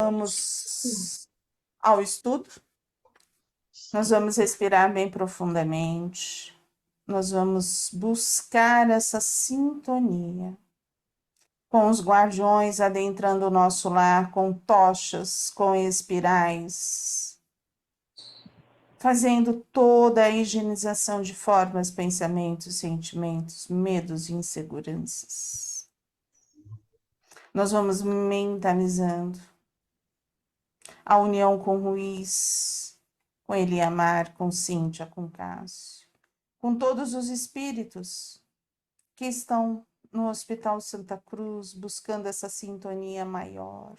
Vamos ao estudo. Nós vamos respirar bem profundamente. Nós vamos buscar essa sintonia com os guardiões adentrando o nosso lar, com tochas, com espirais, fazendo toda a higienização de formas, pensamentos, sentimentos, medos e inseguranças. Nós vamos mentalizando a união com Ruiz, com Eliamar, com Cíntia, com Cássio, com todos os espíritos que estão no Hospital Santa Cruz buscando essa sintonia maior,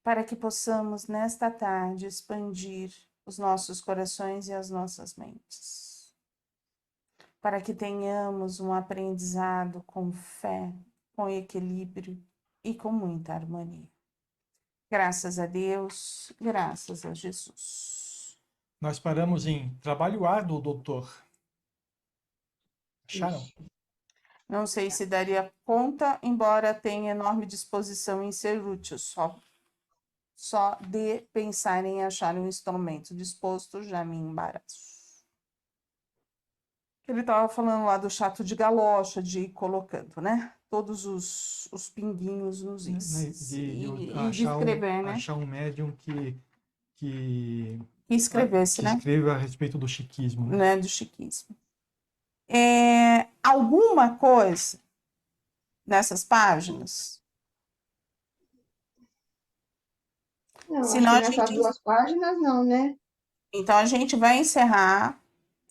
para que possamos, nesta tarde, expandir os nossos corações e as nossas mentes, para que tenhamos um aprendizado com fé, com equilíbrio e com muita harmonia. Graças a Deus, graças a Jesus. Nós paramos em trabalho árduo, doutor. Acharam? Não sei se daria conta, embora tenha enorme disposição em ser útil. Só de pensar em achar um instrumento disposto já me embaraço. Ele estava falando lá do chato de galocha, de ir colocando, né? Todos os pinguinhos nos is. De de escrever, né? Achar um médium que escrevesse, que né? escreva a respeito do chiquismo. Né? Do chiquismo. Alguma coisa nessas páginas? Não, Senão acho que nessas 2 páginas não, né? Então, a gente vai encerrar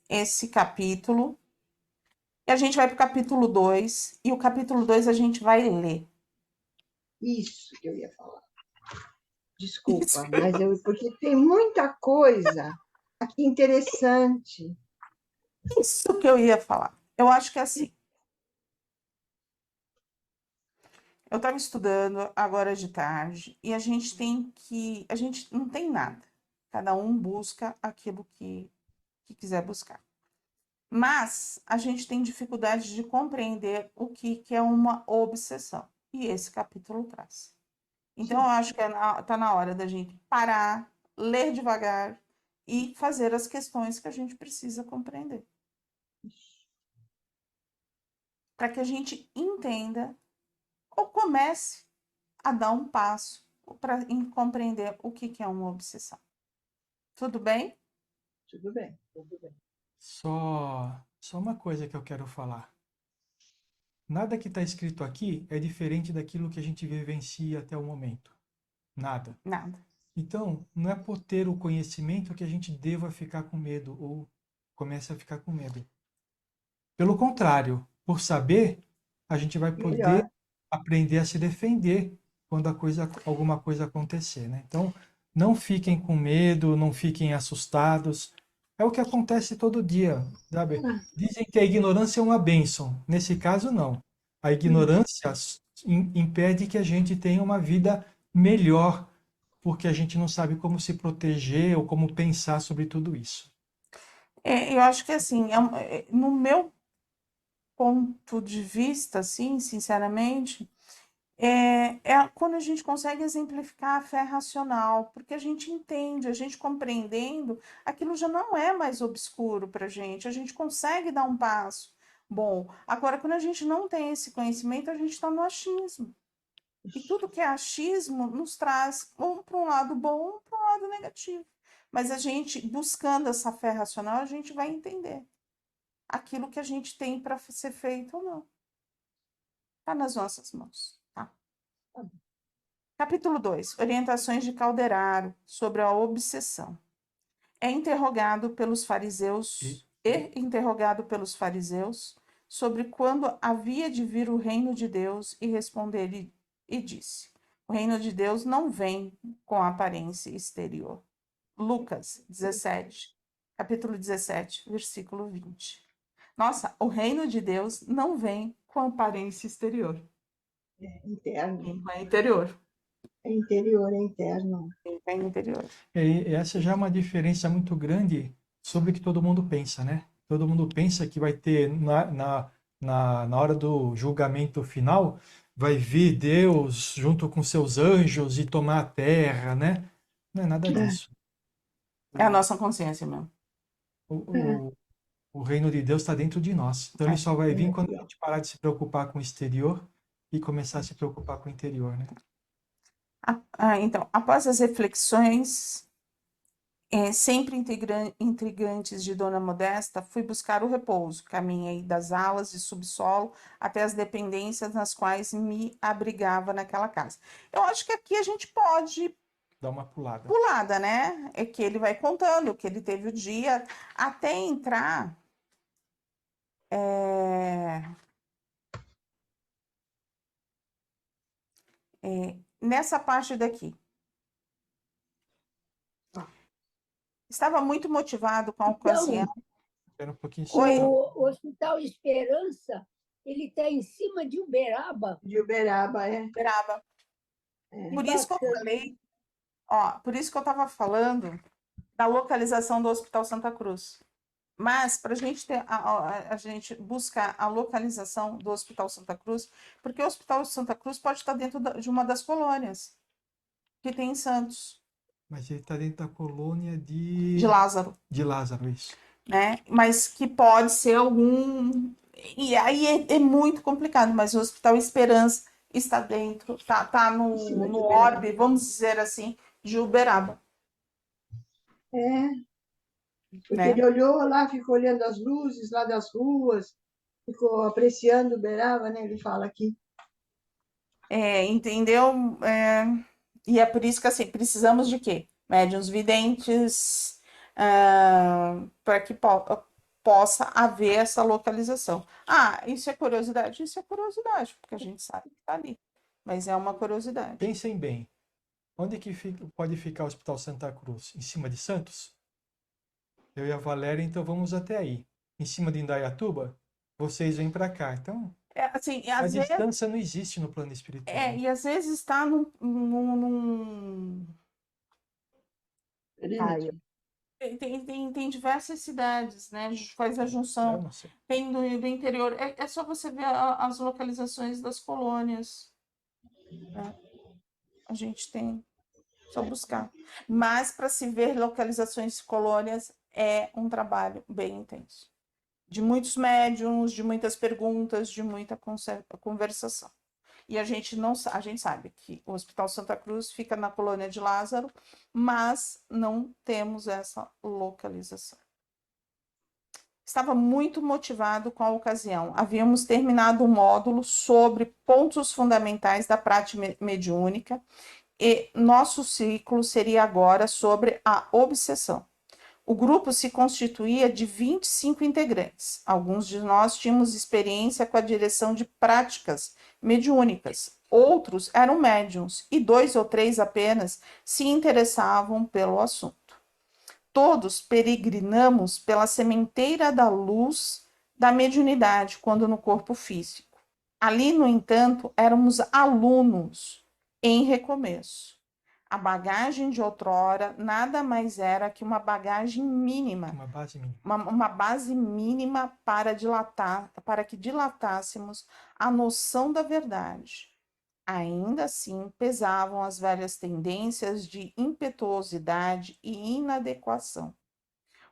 esse capítulo e a gente vai para o capítulo 2, e o capítulo 2 a gente vai ler. Isso que eu ia falar. Desculpa, mas porque tem muita coisa aqui interessante. Isso que eu ia falar. Eu acho que é assim. Eu estava estudando agora de tarde e a gente não tem nada. Cada um busca aquilo que quiser buscar. Mas a gente tem dificuldade de compreender o que é uma obsessão. E esse capítulo traz. Então, eu acho que está na hora da gente parar, ler devagar e fazer as questões que a gente precisa compreender. Para que a gente entenda ou comece a dar um passo para compreender o que é uma obsessão. Tudo bem? Tudo bem, tudo bem. Só uma coisa que eu quero falar. Nada que está escrito aqui é diferente daquilo que a gente vivencia até o momento. Nada. Nada. Então, não é por ter o conhecimento que a gente deva ficar com medo ou comece a ficar com medo. Pelo contrário, por saber, a gente vai poder aprender a se defender quando alguma coisa acontecer, né? Então, não fiquem com medo, não fiquem assustados. É o que acontece todo dia, sabe? Dizem que a ignorância é uma bênção. Nesse caso, não. A ignorância impede que a gente tenha uma vida melhor, porque a gente não sabe como se proteger ou como pensar sobre tudo isso. Eu acho que, assim, no meu ponto de vista, assim, sinceramente, quando a gente consegue exemplificar a fé racional, porque a gente entende, a gente compreendendo, aquilo já não é mais obscuro para a gente consegue dar um passo bom. Agora, quando a gente não tem esse conhecimento, a gente está no achismo. E tudo que é achismo nos traz para um lado bom, para um lado negativo. Mas a gente, buscando essa fé racional, a gente vai entender aquilo que a gente tem para ser feito ou não. Está nas nossas mãos. Tá? Capítulo 2. Orientações de Calderaro sobre a obsessão. É interrogado pelos fariseus sobre quando havia de vir o reino de Deus e responder e disse: o reino de Deus não vem com aparência exterior. Lucas 17, capítulo 17, versículo 20. Nossa, o reino de Deus não vem com aparência exterior. É interno. É interior. É interior, é interno. É interior. E essa já é uma diferença muito grande sobre o que todo mundo pensa, né? Todo mundo pensa que vai ter, na hora do julgamento final, vai vir Deus junto com seus anjos e tomar a terra, né? Não é nada disso. É a nossa consciência mesmo. O, o, o reino de Deus está dentro de nós. Então ele só vai vir quando a gente parar de se preocupar com o exterior e começar a se preocupar com o interior, né? Então, após as reflexões sempre intrigantes de Dona Modesta, fui buscar o repouso. Caminhei das alas de subsolo até as dependências nas quais me abrigava naquela casa. Eu acho que aqui a gente pode Dá uma pulada. pulada, né? É que ele vai contando que ele teve o dia até entrar nessa parte daqui. Estava muito motivado com a ocasião. Espera um pouquinho. Oi. O Hospital Esperança, ele está em cima de Uberaba. De Uberaba, é. Uberaba. Por isso que eu falei, por isso que eu estava falando da localização do Hospital Santa Cruz. Mas para a gente ter a gente buscar a localização do Hospital Santa Cruz, porque o Hospital Santa Cruz pode estar dentro de uma das colônias que tem em Santos. Mas ele está dentro da colônia de Lázaro. De Lázaro, isso. Né? Mas que pode ser algum. E aí é muito complicado, mas o Hospital Esperança está dentro, tá no orbe, vamos dizer assim, de Uberaba. Porque né? ele olhou lá, ficou olhando as luzes lá das ruas, ficou apreciando Uberaba, né? Ele fala aqui. Entendeu? E é por isso que assim, precisamos de quê? Médiuns videntes, para que possa haver essa localização. Isso é curiosidade? Isso é curiosidade, porque a gente sabe que está ali. Mas é uma curiosidade. Pensem bem. Onde que pode ficar o Hospital Santa Cruz? Em cima de Santos? Eu e a Valéria, então vamos até aí. Em cima de Indaiatuba, vocês vêm para cá. Então, assim, a distância não existe no plano espiritual. E às vezes está num... Tem diversas cidades, né? A gente faz a junção. Tem do interior. É só você ver as localizações das colônias. Né? A gente tem. Só buscar. Mas para se ver localizações de colônias é um trabalho bem intenso. De muitos médiums, de muitas perguntas, de muita conversação. E a gente sabe que o Hospital Santa Cruz fica na colônia de Lázaro, mas não temos essa localização. Estava muito motivado com a ocasião. Havíamos terminado um módulo sobre pontos fundamentais da prática mediúnica e nosso ciclo seria agora sobre a obsessão. O grupo se constituía de 25 integrantes. Alguns de nós tínhamos experiência com a direção de práticas mediúnicas. Outros eram médiuns e 2 ou 3 apenas se interessavam pelo assunto. Todos peregrinamos pela sementeira da luz da mediunidade quando no corpo físico. Ali, no entanto, éramos alunos em recomeço. A bagagem de outrora nada mais era que uma bagagem mínima, uma base mínima para que dilatássemos a noção da verdade. Ainda assim, pesavam as velhas tendências de impetuosidade e inadequação.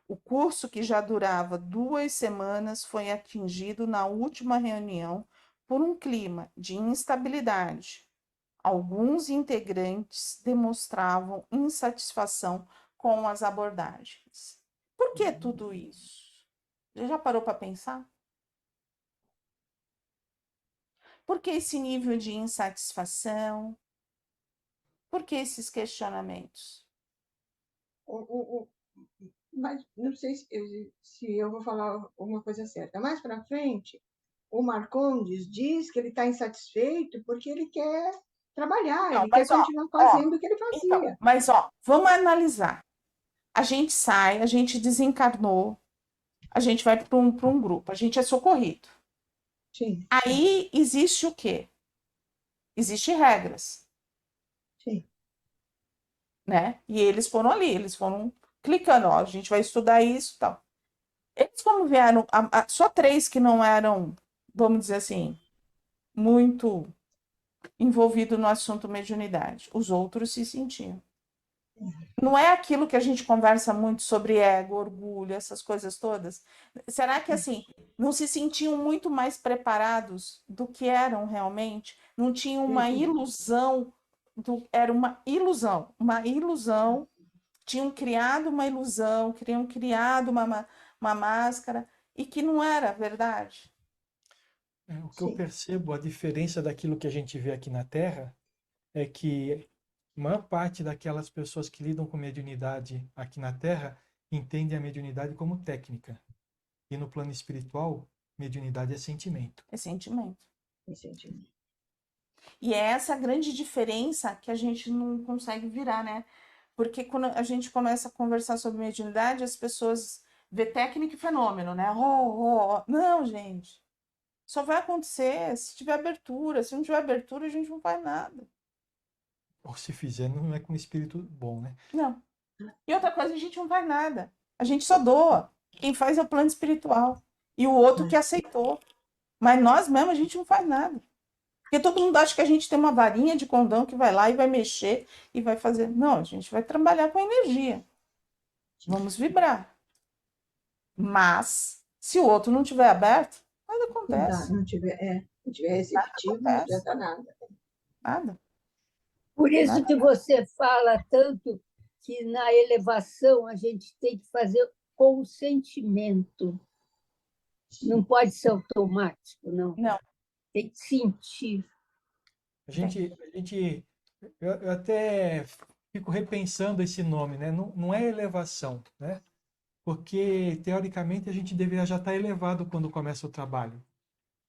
O curso, que já durava 2 semanas, foi atingido na última reunião por um clima de instabilidade. Alguns integrantes demonstravam insatisfação com as abordagens. Por que tudo isso? Já parou para pensar? Por que esse nível de insatisfação? Por que esses questionamentos? Mas não sei se eu vou falar uma coisa certa. Mais para frente, o Marcondes diz que ele está insatisfeito porque ele quer trabalhar, ele quer continuar fazendo o que ele fazia. Então, mas, vamos analisar. A gente sai, a gente desencarnou, a gente vai para um grupo, a gente é socorrido. Sim. Aí existe o quê? Existem regras. Sim. Né? E eles foram ali, eles foram clicando, a gente vai estudar isso e tal. Eles, como vieram, só 3 que não eram, vamos dizer assim, muito envolvido no assunto mediunidade. Os outros se sentiam. Não é aquilo que a gente conversa muito sobre ego, orgulho, essas coisas todas? Será que, assim, não se sentiam muito mais preparados do que eram realmente? Não tinham uma ilusão, era uma ilusão. Tinham criado uma ilusão, tinham criado uma máscara, e que não era verdade. O que eu percebo, a diferença daquilo que a gente vê aqui na Terra, é que a maior parte daquelas pessoas que lidam com mediunidade aqui na Terra entendem a mediunidade como técnica. E no plano espiritual, mediunidade é sentimento. É sentimento. É sentimento. E é essa grande diferença que a gente não consegue virar, né? Porque quando a gente começa a conversar sobre mediunidade, as pessoas vê técnica e fenômeno, né? Não, gente. Só vai acontecer se tiver abertura. Se não tiver abertura, a gente não faz nada. Ou se fizer, não é com espírito bom, né? Não. E outra coisa, a gente não faz nada. A gente só doa. Quem faz é o plano espiritual. E o outro que aceitou. Mas nós mesmos, a gente não faz nada. Porque todo mundo acha que a gente tem uma varinha de condão que vai lá e vai mexer e vai fazer. Não, a gente vai trabalhar com energia. Vamos vibrar. Mas, se o outro não tiver aberto, nada acontece. Não tiver receptivo, não adianta nada. Nada. Por isso que você fala tanto que na elevação a gente tem que fazer com sentimento. Não pode ser automático, não. Não. Tem que sentir. Eu até fico repensando esse nome, né? Não é elevação, né? Porque, teoricamente, a gente deveria já estar elevado quando começa o trabalho.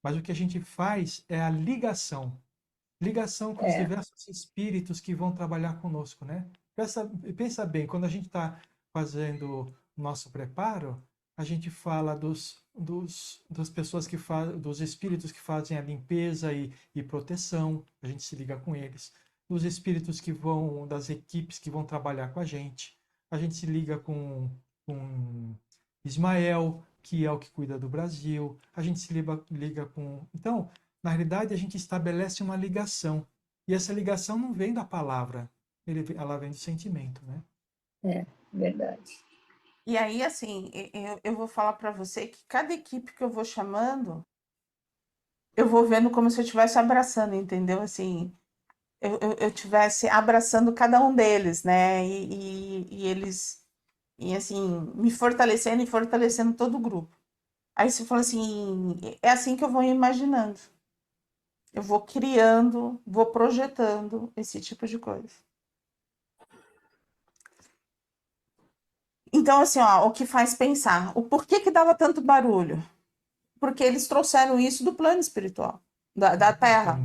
Mas o que a gente faz é a ligação. Ligação com os diversos espíritos que vão trabalhar conosco, né? Pensa bem, quando a gente está fazendo o nosso preparo, a gente fala das pessoas dos espíritos que fazem a limpeza e proteção, a gente se liga com eles. Dos espíritos das equipes que vão trabalhar com a gente se liga com Ismael, que é o que cuida do Brasil, a gente se liga com... Então, na realidade, a gente estabelece uma ligação. E essa ligação não vem da palavra, ela vem do sentimento, né? É, verdade. E aí, assim, eu vou falar para você que cada equipe que eu vou chamando, eu vou vendo como se eu estivesse abraçando, entendeu? Assim, eu estivesse abraçando cada um deles, né? E eles, e assim, me fortalecendo e fortalecendo todo o grupo. Aí você fala assim, é assim que eu vou imaginando. Eu vou criando, vou projetando esse tipo de coisa. Então, assim, ó, o que faz pensar, o porquê que dava tanto barulho? Porque eles trouxeram isso do plano espiritual, da Terra,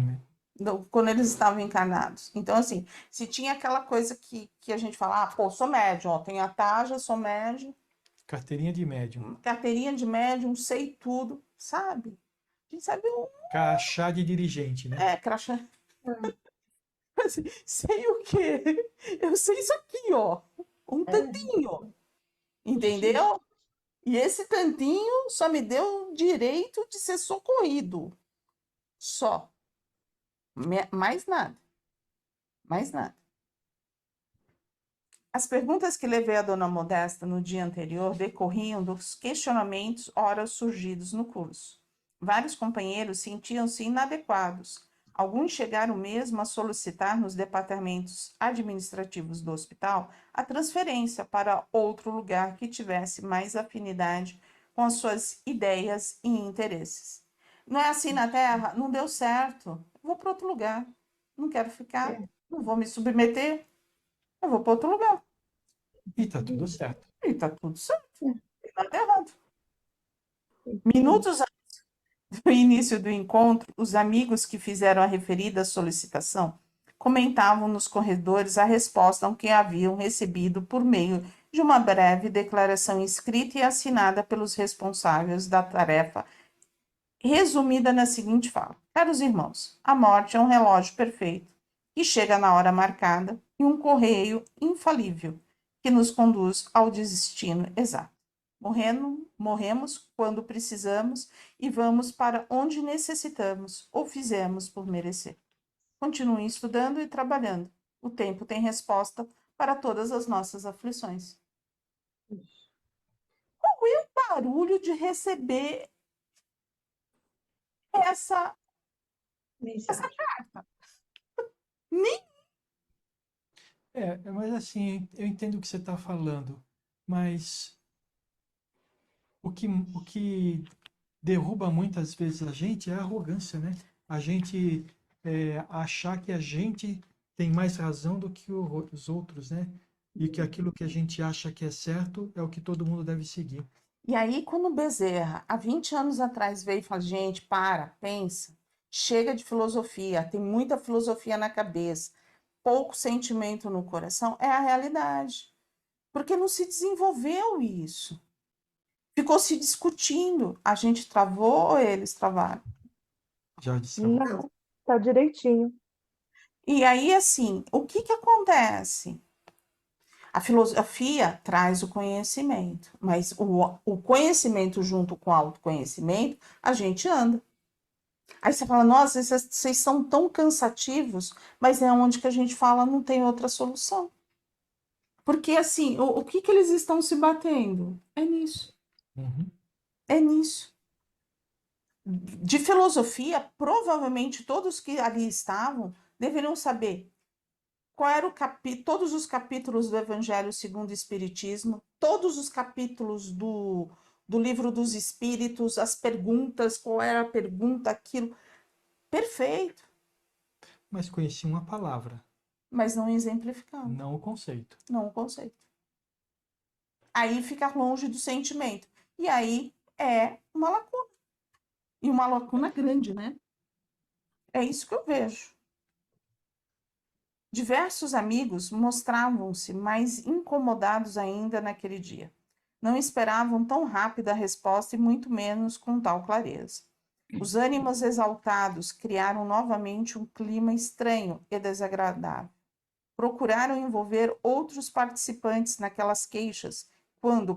quando eles estavam encarnados. Então, assim, se tinha aquela coisa que a gente fala, pô, sou médium, ó, tenho a taja, sou médium. Carteirinha de médium. Carteirinha de médium, sei tudo, sabe? A gente sabe Crachá de dirigente, né? Crachá. Assim, sei o quê? Eu sei isso aqui, ó. Um tantinho. Entendeu? E esse tantinho só me deu o direito de ser socorrido. Só. Mais nada. Mais nada. As perguntas que levei à dona Modesta no dia anterior decorriam dos questionamentos ora surgidos no curso. Vários companheiros sentiam-se inadequados. Alguns chegaram mesmo a solicitar nos departamentos administrativos do hospital a transferência para outro lugar que tivesse mais afinidade com as suas ideias e interesses. Não é assim na Terra? Não deu certo. Eu vou para outro lugar. Não quero ficar. Não vou me submeter. Eu vou para outro lugar. E tá tudo certo. E tá tudo certo. Não tem nada errado. Minutos antes do início do encontro, os amigos que fizeram a referida solicitação comentavam nos corredores a resposta que haviam recebido por meio de uma breve declaração escrita e assinada pelos responsáveis da tarefa, resumida na seguinte fala: caros irmãos, a morte é um relógio perfeito que chega na hora marcada e um correio infalível que nos conduz ao destino exato. Morremos quando precisamos e vamos para onde necessitamos ou fizemos por merecer. Continuem estudando e trabalhando. O tempo tem resposta para todas as nossas aflições. Qual é o barulho de receber essa Mensagem. carta? Nem Mas assim, eu entendo o que você está falando, mas o que derruba muitas vezes a gente é a arrogância, né? A gente achar que a gente tem mais razão do que os outros, né? E que aquilo que a gente acha que é certo é o que todo mundo deve seguir. E aí, quando o Bezerra, há 20 anos atrás, veio e falou, gente, pensa, chega de filosofia, tem muita filosofia na cabeça, pouco sentimento no coração, é a realidade. Porque não se desenvolveu isso. Ficou se discutindo. A gente travou ou eles travaram? Já destravou. Não, tá direitinho. E aí, assim, o que que acontece? A filosofia traz o conhecimento, mas o conhecimento junto com o autoconhecimento, a gente anda. Aí você fala, nossa, vocês são tão cansativos, mas é onde que a gente fala, não tem outra solução. Porque, assim, o que que eles estão se batendo? É nisso. Uhum. É nisso. De filosofia, provavelmente todos que ali estavam deveriam saber qual era todos os capítulos do Evangelho segundo o Espiritismo, todos os capítulos do Livro dos Espíritos, as perguntas, qual era a pergunta, aquilo. Perfeito, Mas conheci uma palavra, mas não exemplificava, não o conceito. não o conceito. Aí fica longe do sentimento. E aí é uma lacuna. E uma lacuna grande, né? É isso que eu vejo. Diversos amigos mostravam-se mais incomodados ainda naquele dia. Não esperavam tão rápida a resposta e muito menos com tal clareza. Os ânimos exaltados criaram novamente um clima estranho e desagradável. Procuraram envolver outros participantes naquelas queixas, quando,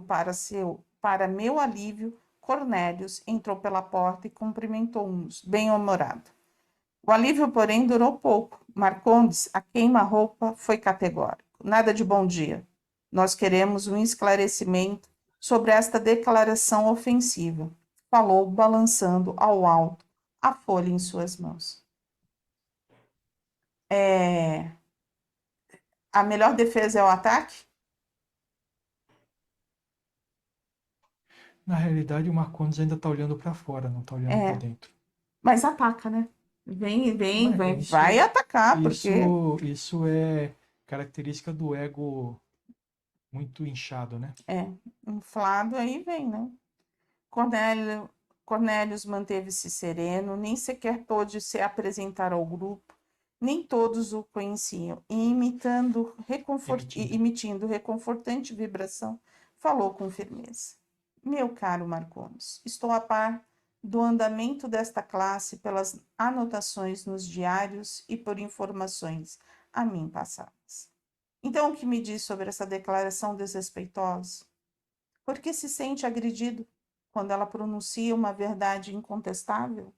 para meu alívio, Cornélios entrou pela porta e cumprimentou-nos, bem-humorado. O alívio, porém, durou pouco. Marcondes, a queima-roupa, foi categórico. Nada de bom dia. Nós queremos um esclarecimento sobre esta declaração ofensiva. Falou, balançando ao alto a folha em suas mãos. A melhor defesa é o ataque? Na realidade, o Marcondes ainda está olhando para fora, não está olhando para dentro. Mas ataca, né? Vem, Mas vai atacar, porque isso é característica do ego muito inchado, né? inflado aí vem, né? Cornélios manteve-se sereno, nem sequer pôde se apresentar ao grupo, nem todos o conheciam, e emitindo reconfortante vibração, falou com firmeza. Meu caro Marcondes, estou a par do andamento desta classe pelas anotações nos diários e por informações a mim passadas. Então, o que me diz sobre essa declaração desrespeitosa? Por que se sente agredido quando ela pronuncia uma verdade incontestável?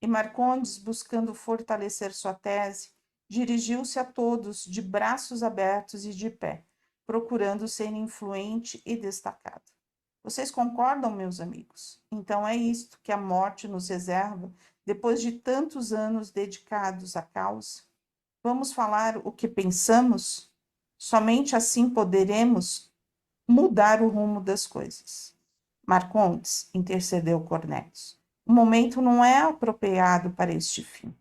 E Marcondes, buscando fortalecer sua tese, dirigiu-se a todos de braços abertos e de pé, procurando ser influente e destacado. Vocês concordam, meus amigos? Então é isto que a morte nos reserva depois de tantos anos dedicados à causa? Vamos falar o que pensamos? Somente assim poderemos mudar o rumo das coisas. Marcondes, intercedeu Cornélios, o momento não é apropriado para este fim.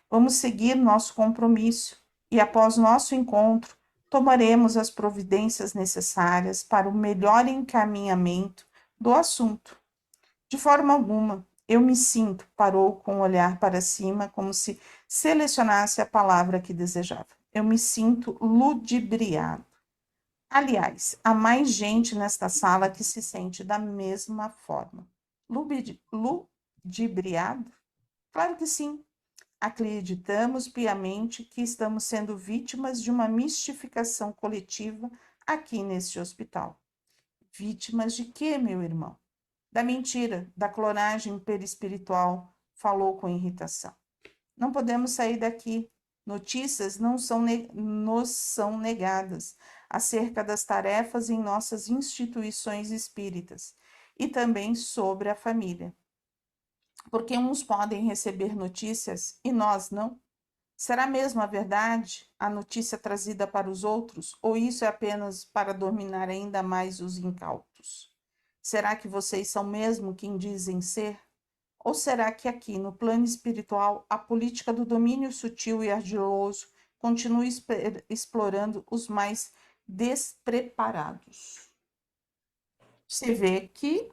Vamos seguir nosso compromisso e, após nosso encontro, tomaremos as providências necessárias para o melhor encaminhamento do assunto. De forma alguma, eu me sinto, parou com o olhar para cima, como se selecionasse a palavra que desejava. Eu me sinto ludibriado. Aliás, há mais gente nesta sala que se sente da mesma forma. Ludibriado? Claro que sim. Acreditamos piamente que estamos sendo vítimas de uma mistificação coletiva aqui neste hospital. Vítimas de quê, meu irmão? Da mentira, da clonagem perispiritual, falou com irritação. Não podemos sair daqui. Notícias nos são negadas acerca das tarefas em nossas instituições espíritas e também sobre a família. Porque uns podem receber notícias e nós não? Será mesmo a verdade a notícia trazida para os outros, ou isso é apenas para dominar ainda mais os incautos? Será que vocês são mesmo quem dizem ser? Ou será que aqui, no plano espiritual, a política do domínio sutil e ardiloso continua explorando os mais despreparados? Você vê que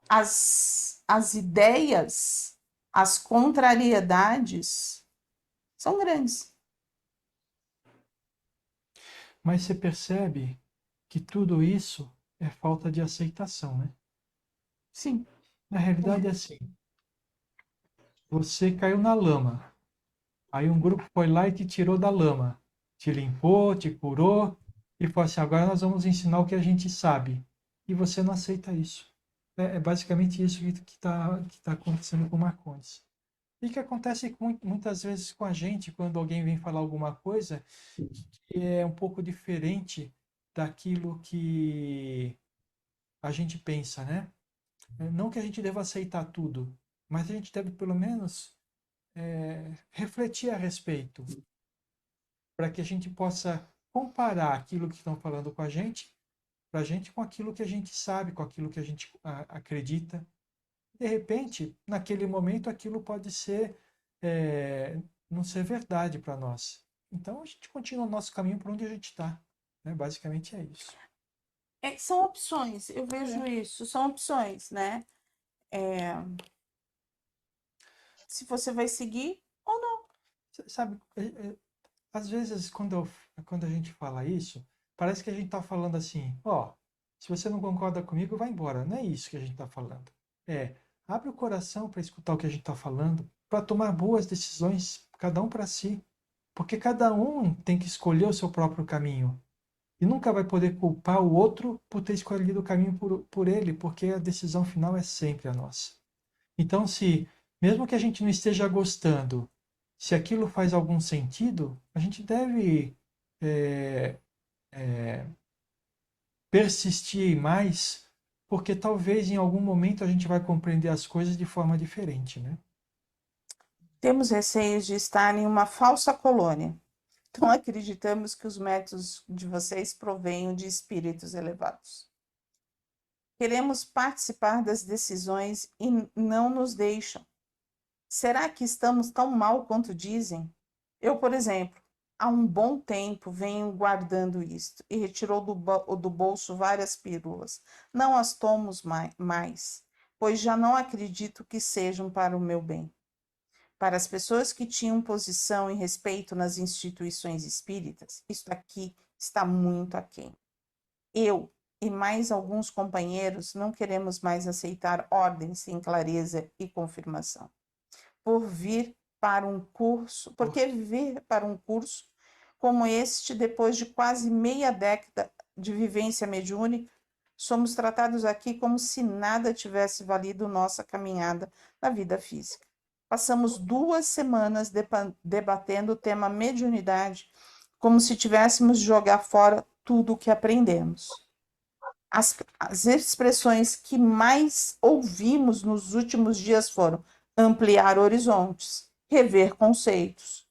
as ideias, as contrariedades são grandes. Mas você percebe que tudo isso é falta de aceitação, né? Sim. Na realidade é assim, você caiu na lama, aí um grupo foi lá e te tirou da lama, te limpou, te curou, e falou assim, agora nós vamos ensinar o que a gente sabe. E você não aceita isso. É basicamente isso que tá acontecendo com o Marcondes. E que acontece muitas vezes com a gente, quando alguém vem falar alguma coisa que é um pouco diferente daquilo que a gente pensa, né? Não que a gente deva aceitar tudo, mas a gente deve pelo menos refletir a respeito, para que a gente possa comparar aquilo que estão falando com a gente, para a gente com aquilo que a gente sabe, com aquilo que a gente acredita. De repente, naquele momento, aquilo pode ser não ser verdade para nós. Então a gente continua o nosso caminho por onde a gente está. Né? Basicamente é isso. São opções, eu vejo isso, são opções, né? Se você vai seguir ou não. Sabe, às vezes quando a gente fala isso, parece que a gente está falando assim, ó, se você não concorda comigo, vai embora. Não é isso que a gente está falando. Abre o coração para escutar o que a gente está falando, para tomar boas decisões, cada um para si. Porque cada um tem que escolher o seu próprio caminho. E nunca vai poder culpar o outro por ter escolhido o caminho por ele, porque a decisão final é sempre a nossa. Então, mesmo que a gente não esteja gostando, se aquilo faz algum sentido, a gente deve persistir mais, porque talvez em algum momento a gente vai compreender as coisas de forma diferente, né? Temos receios de estar em uma falsa colônia. Então acreditamos que os métodos de vocês provenham de espíritos elevados. Queremos participar das decisões e não nos deixam. Será que estamos tão mal quanto dizem? Eu, por exemplo, há um bom tempo venho guardando isto e retirou do bolso várias pílulas. Não as tomo mais, pois já não acredito que sejam para o meu bem. Para as pessoas que tinham posição e respeito nas instituições espíritas, isto aqui está muito aquém. Eu e mais alguns companheiros não queremos mais aceitar ordens sem clareza e confirmação. Porque vir para um curso como este, depois de quase meia década de vivência mediúnica, somos tratados aqui como se nada tivesse valido nossa caminhada na vida física. Passamos 2 semanas debatendo o tema mediunidade, como se tivéssemos de jogar fora tudo o que aprendemos. As expressões que mais ouvimos nos últimos dias foram ampliar horizontes, rever conceitos.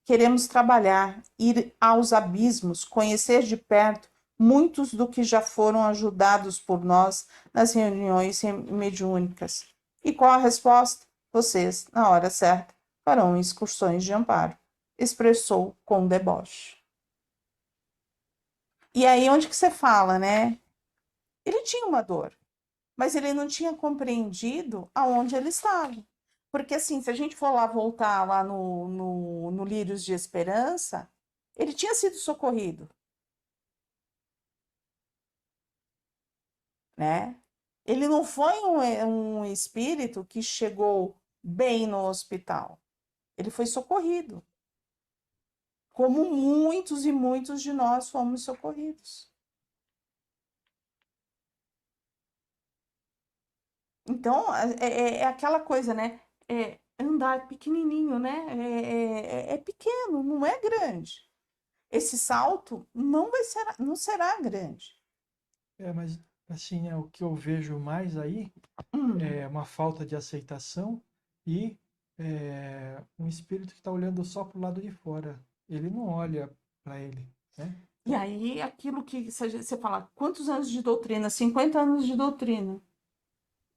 Queremos trabalhar, ir aos abismos, conhecer de perto muitos do que já foram ajudados por nós nas reuniões mediúnicas. E qual a resposta? Vocês, na hora certa, farão excursões de amparo, expressou com deboche. E aí onde que você fala, né? Ele tinha uma dor, mas ele não tinha compreendido aonde ele estava. Porque, assim, se a gente for lá voltar lá no Lírios de Esperança, ele tinha sido socorrido, né? Ele não foi um espírito que chegou bem no hospital. Ele foi socorrido, como muitos e muitos de nós fomos socorridos. Então, é aquela coisa, né? andar pequenininho, né? É pequeno, não é grande. Esse salto não será grande. Mas assim, o que eu vejo mais aí é uma falta de aceitação e um espírito que está olhando só para o lado de fora. Ele não olha para ele, né? E aí, aquilo que você fala, quantos anos de doutrina? 50 anos de doutrina.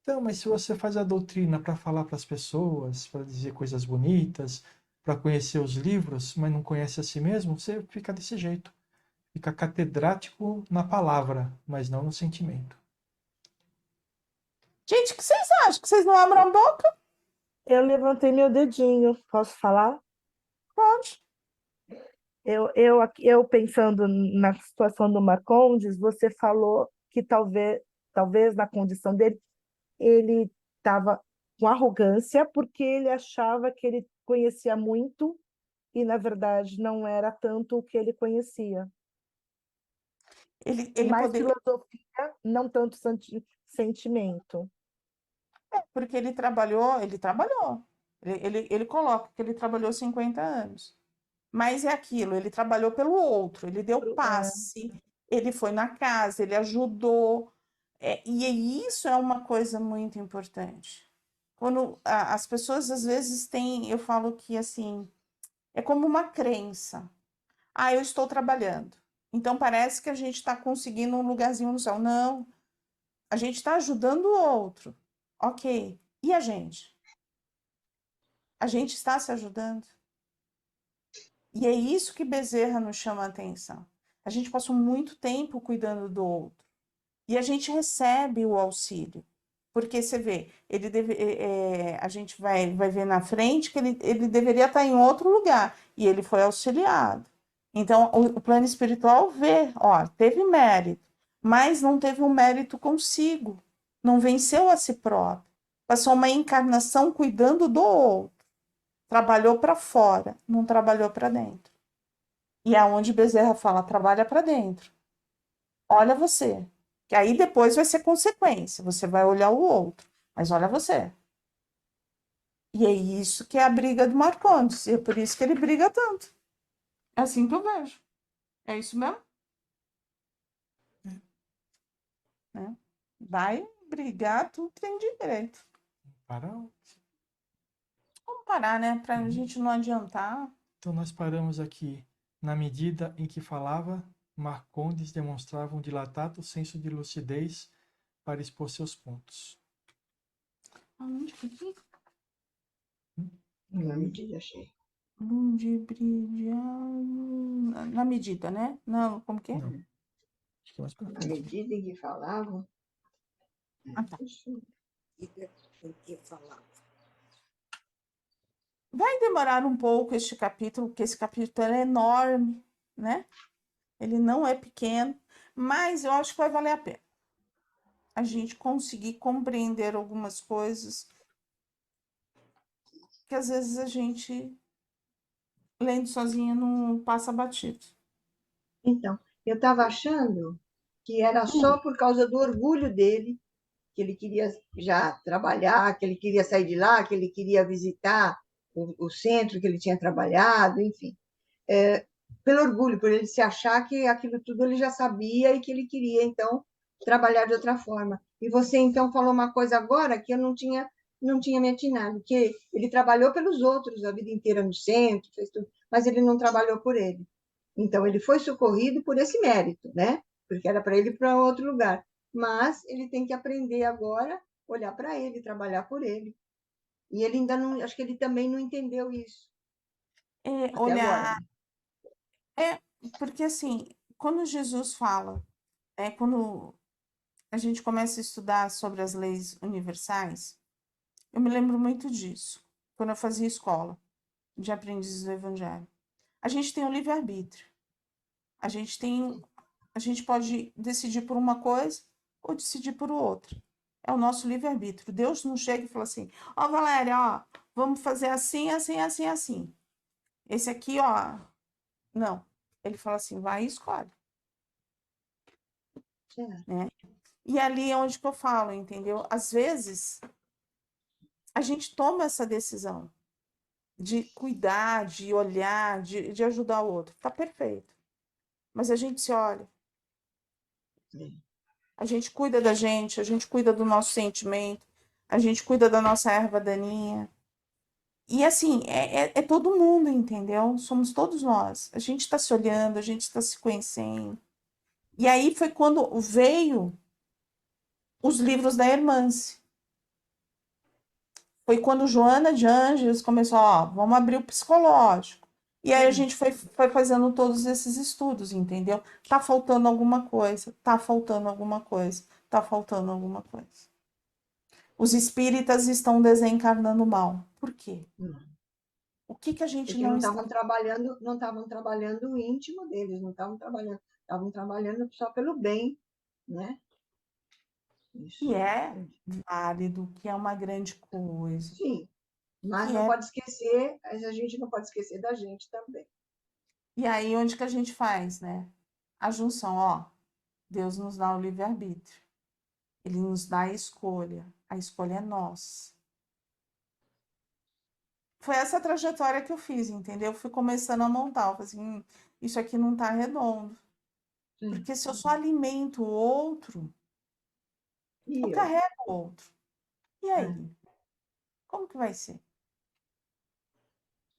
Então, mas se você faz a doutrina para falar para as pessoas, para dizer coisas bonitas, para conhecer os livros, mas não conhece a si mesmo, você fica desse jeito. Fica catedrático na palavra, mas não no sentimento. Gente, o que vocês acham? Que vocês não abram a boca? Eu levantei meu dedinho. Posso falar? Pode. Eu pensando na situação do Marcondes, você falou que talvez na condição dele, ele estava com arrogância porque ele achava que ele conhecia muito e, na verdade, não era tanto o que ele conhecia. Ele Mais poderia. filosofia, não tanto sentimento. Porque ele trabalhou. Ele coloca que ele trabalhou 50 anos. Mas é aquilo, ele trabalhou pelo outro, ele deu É, passe, ele foi na casa, ele ajudou. Isso é uma coisa muito importante. Quando as pessoas às vezes têm, eu falo que assim, é como uma crença. Ah, eu estou trabalhando. Então parece que a gente está conseguindo um lugarzinho no céu. Não, a gente está ajudando o outro. Ok. E a gente? A gente está se ajudando? E é isso que Bezerra nos chama a atenção. A gente passou muito tempo cuidando do outro. E a gente recebe o auxílio. Porque você vê, a gente vai ver na frente que ele deveria estar em outro lugar. E ele foi auxiliado. Então, o plano espiritual vê, ó, teve mérito, mas não teve um mérito consigo. Não venceu a si próprio. Passou uma encarnação cuidando do outro. Trabalhou para fora, não trabalhou para dentro. E é onde Bezerra fala, trabalha para dentro. Olha você. Que aí depois vai ser consequência. Você vai olhar o outro. Mas olha você. E é isso que é a briga do Marcondes. E é por isso que ele briga tanto. É assim que eu vejo. É isso mesmo? Né? Vai brigar tudo que tem direito. Para. Vamos parar, né? Pra gente não adiantar. Então, nós paramos aqui. Na medida em que falava, Marcondes demonstrava um dilatado senso de lucidez para expor seus pontos. Aonde que aqui? Na medida, achei. Na medida, né? Não, como que é? Não. Acho que é mais para Na frente. medida em que falavam. Ah, tá. Em que falava. Vai demorar um pouco este capítulo, porque esse capítulo é enorme, né? Ele não é pequeno, mas eu acho que vai valer a pena a gente conseguir compreender algumas coisas que às vezes a gente, lendo sozinha, não passa batido. Então, eu estava achando que era só por causa do orgulho dele, que ele queria já trabalhar, que ele queria sair de lá, que ele queria visitar o centro que ele tinha trabalhado, enfim. Pelo orgulho, por ele se achar que aquilo tudo ele já sabia e que ele queria, então, trabalhar de outra forma. E você, então, falou uma coisa agora que eu não tinha me atinado, que ele trabalhou pelos outros a vida inteira no centro, fez tudo, mas ele não trabalhou por ele. Então, ele foi socorrido por esse mérito, né? Porque era para ele ir para outro lugar. Mas ele tem que aprender agora, olhar para ele, trabalhar por ele. E ele ainda não, acho que ele também não entendeu isso até agora. Olhar, é, porque assim, quando Jesus fala, quando a gente começa a estudar sobre as leis universais, eu me lembro muito disso, quando eu fazia escola de aprendizes do Evangelho. A gente tem o livre-arbítrio. A gente tem, a gente pode decidir por uma coisa ou decidir por outra. É o nosso livre-arbítrio. Deus não chega e fala assim: ó, Valéria, ó, vamos fazer assim, assim, assim, assim. Esse aqui, ó, não. Ele fala assim: vai e escolhe, Certo. né? E ali é onde que eu falo, entendeu? Às vezes a gente toma essa decisão de cuidar, de olhar, de ajudar o outro. Tá perfeito. Mas a gente se olha, Sim. a gente cuida da gente, a gente cuida do nosso sentimento, a gente cuida da nossa erva daninha. E assim, é todo mundo, entendeu? Somos todos nós. A gente está se olhando, a gente está se conhecendo. E aí foi quando veio os livros da Hermance. Foi quando Joana de Ângeles começou, ó, vamos abrir o psicológico. E aí a Sim. gente foi fazendo todos esses estudos, entendeu? Tá faltando alguma coisa, tá faltando alguma coisa, tá faltando alguma coisa. Os espíritas estão desencarnando mal. Por quê? O que a gente Porque não não está... estavam trabalhando o íntimo deles, não estavam trabalhando só pelo bem, né? Que Isso. é válido, que é uma grande coisa, Sim, mas que não é... pode esquecer, a gente não pode esquecer da gente também. E aí onde que a gente faz, né? A junção, ó, Deus nos dá o livre-arbítrio. Ele nos dá a escolha é nossa. Foi essa trajetória que eu fiz, entendeu? Eu fui começando a montar, eu falei assim, isso aqui não tá redondo. Sim. Porque se eu só alimento o outro, eu E eu? carrego o outro. E É, aí? Como que vai ser?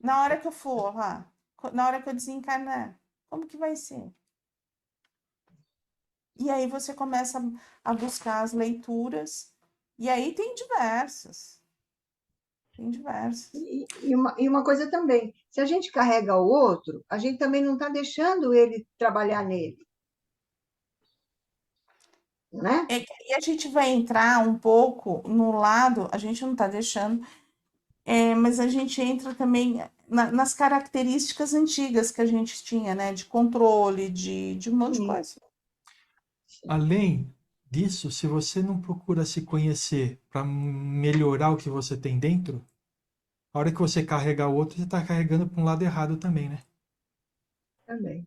Na hora que eu for lá, na hora que eu desencarnar, como que vai ser? E aí você começa a buscar as leituras, e aí tem diversas. Tem diversas. e uma coisa também, se a gente carrega o outro, a gente também não está deixando ele trabalhar nele, né? E a gente vai entrar um pouco no lado, a gente não está deixando, mas a gente entra também nas características antigas que a gente tinha, né? De controle, de um monte de Sim, coisa. sim, Além disso, se você não procura se conhecer para melhorar o que você tem dentro, a hora que você carregar o outro, você está carregando para um lado errado também, né? também.